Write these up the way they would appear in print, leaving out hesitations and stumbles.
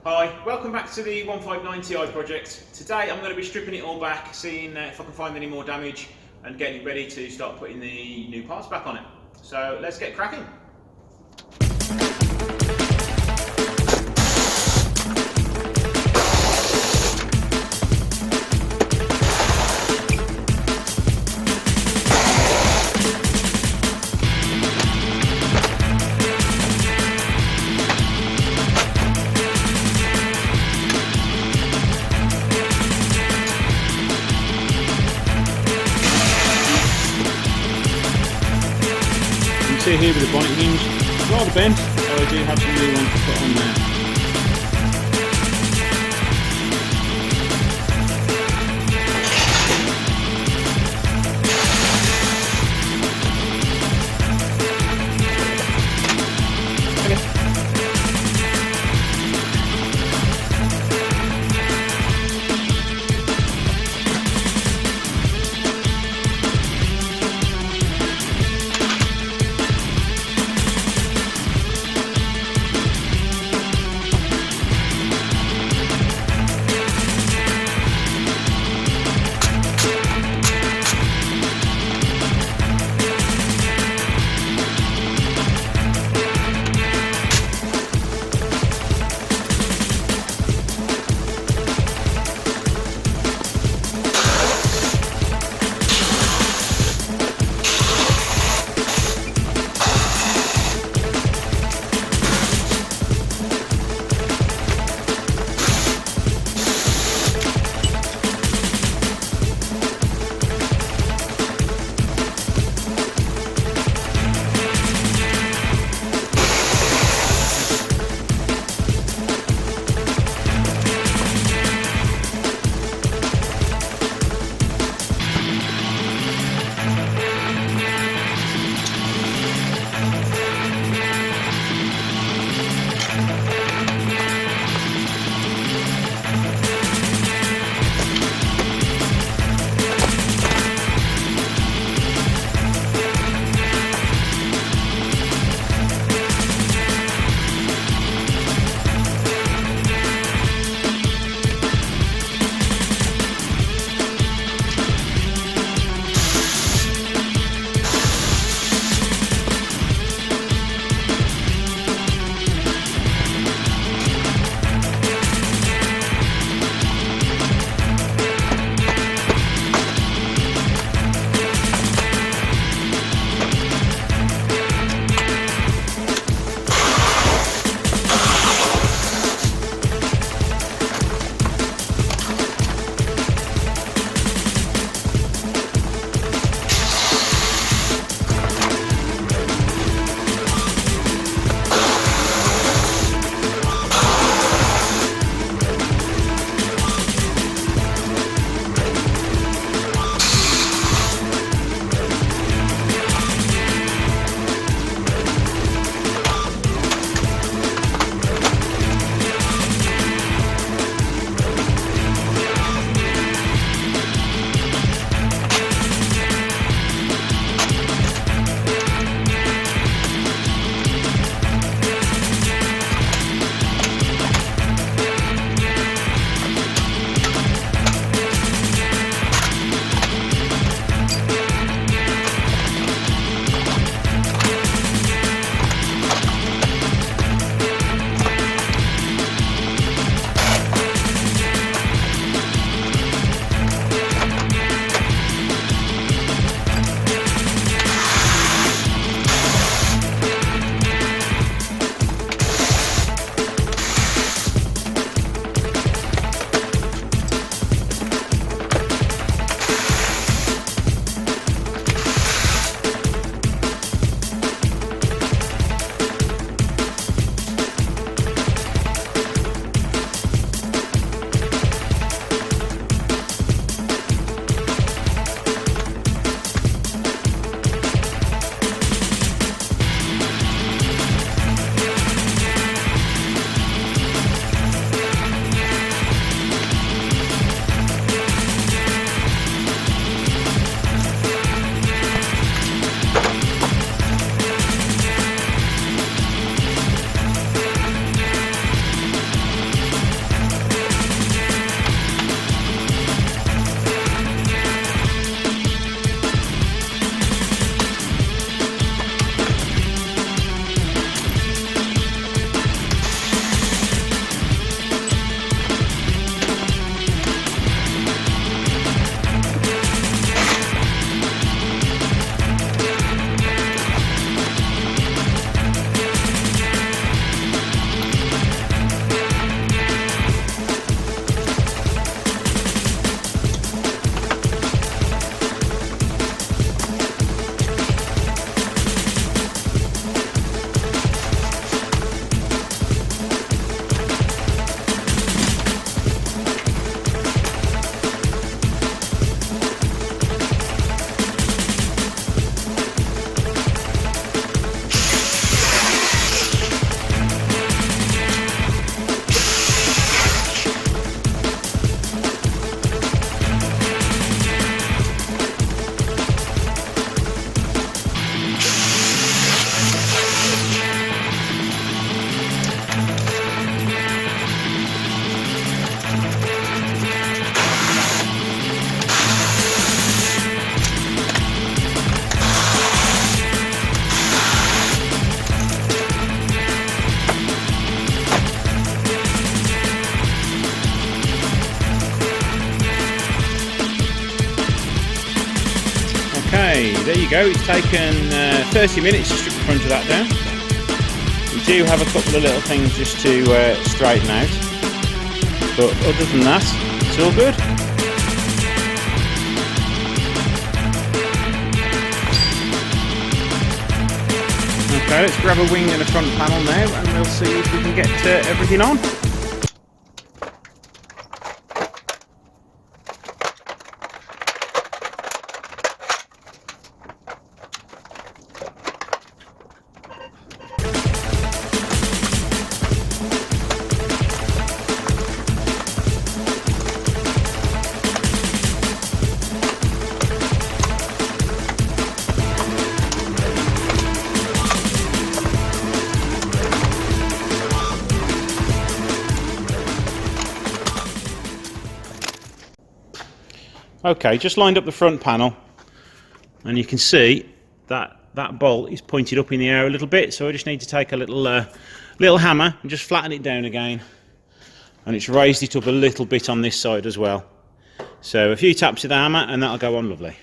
Hi, welcome back to the 1590i project. Today I'm going to be stripping it all back, seeing if I can find any more damage and getting it ready to start putting the new parts back on it. So let's get cracking. See here with the bonnet hinge, rather bent, so I do have some new ones to put on there. there you go, it's taken 30 minutes to strip the front of that down. We do have a couple of little things just to straighten out, but other than that, it's all good. Okay, let's grab a wing and a front panel now and we'll see if we can get everything on. Okay, just lined up the front panel and you can see that that bolt is pointed up in the air a little bit, so I just need to take a little hammer and just flatten it down again, and it's raised it up a little bit on this side as well. So a few taps of the hammer and that'll go on lovely.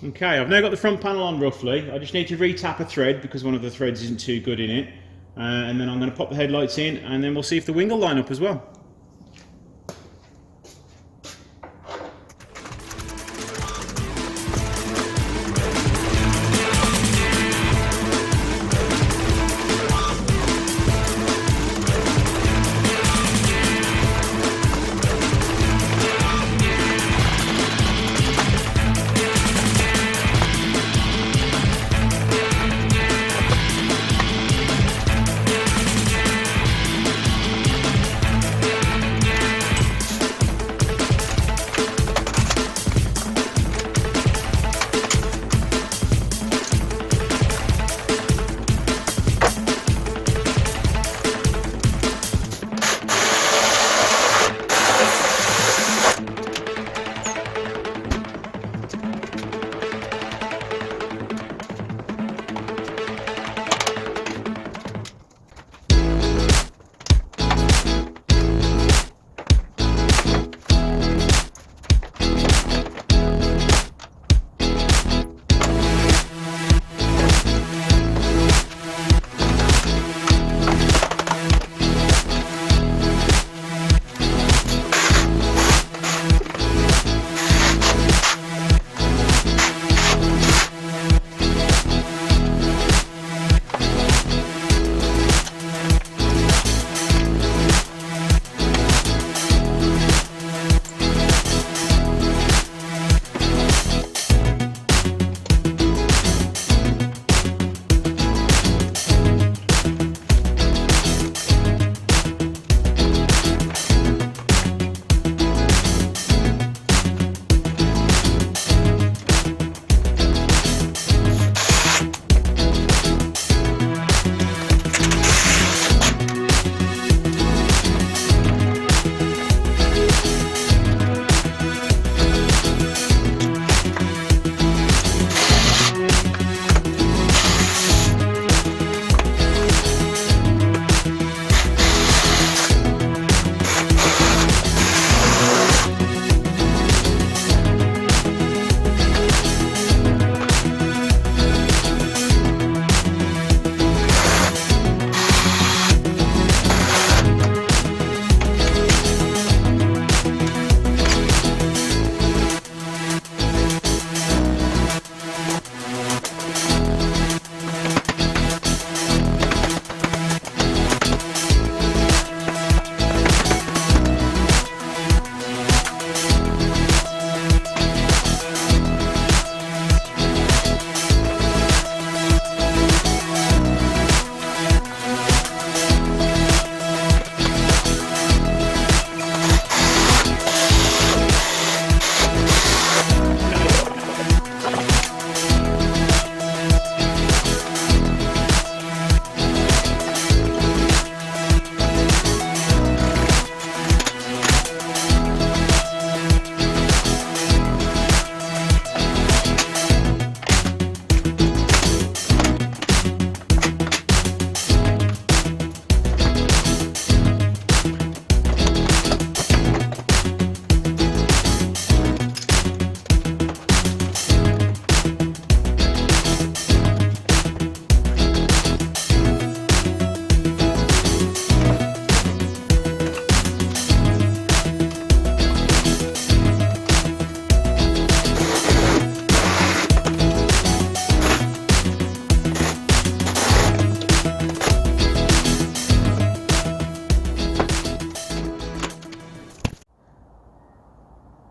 Okay, I've now got the front panel on roughly. I just need to re-tap a thread because one of the threads isn't too good in it, and then I'm going to pop the headlights in and then we'll see if the wing will line up as well.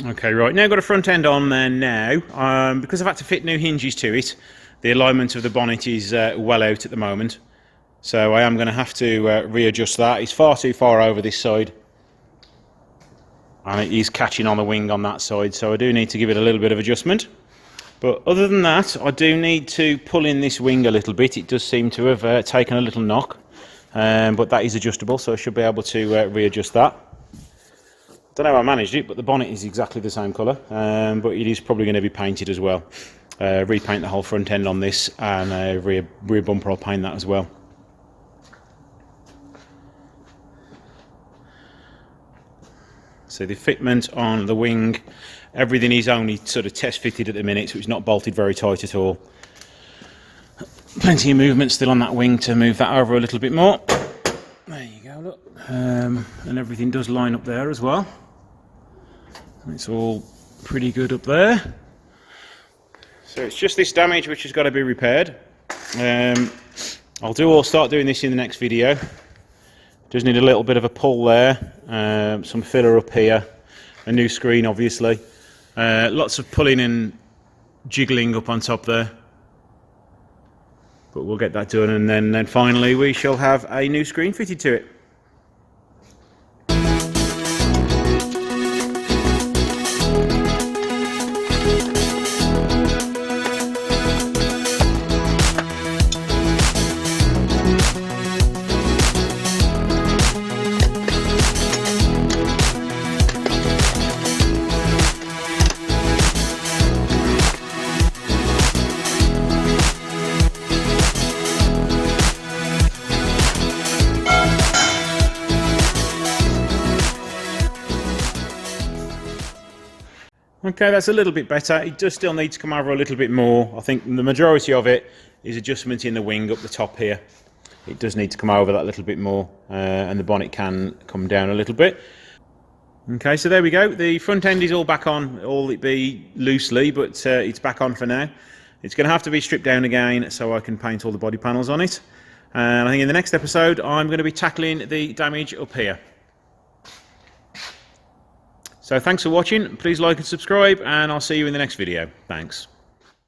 Okay, right, now I've got a front end on there now. Because I've had to fit new hinges to it, the alignment of the bonnet is well out at the moment. So I am going to have to readjust that. It's far too far over this side. And it is catching on the wing on that side, so I do need to give it a little bit of adjustment. But other than that, I do need to pull in this wing a little bit. It does seem to have taken a little knock, but that is adjustable, so I should be able to readjust that. Don't know how I managed it, but the bonnet is exactly the same colour, but it is probably going to be painted as well. Repaint the whole front end on this, and rear bumper I'll paint that as well. So the fitment on the wing, everything is only sort of test fitted at the minute, so it's not bolted very tight at all. Plenty of movement still on that wing to move that over a little bit more. There you go, look. And everything does line up there as well. It's all pretty good up there. So it's just this damage which has got to be repaired. I'll start doing this in the next video. Just need a little bit of a pull there, some filler up here, a new screen obviously, lots of pulling and jiggling up on top there. But we'll get that done, and then finally we shall have a new screen fitted to it. Okay, that's a little bit better. It does still need to come over a little bit more. I think the majority of it is adjustment in the wing up the top here. It does need to come over that little bit more, and the bonnet can come down a little bit. Okay, so there we go. The front end is all back on, all it be loosely, but it's back on for now. It's going to have to be stripped down again so I can paint all the body panels on it. And I think in the next episode I'm going to be tackling the damage up here. So thanks for watching, please like and subscribe, and I'll see you in the next video. Thanks.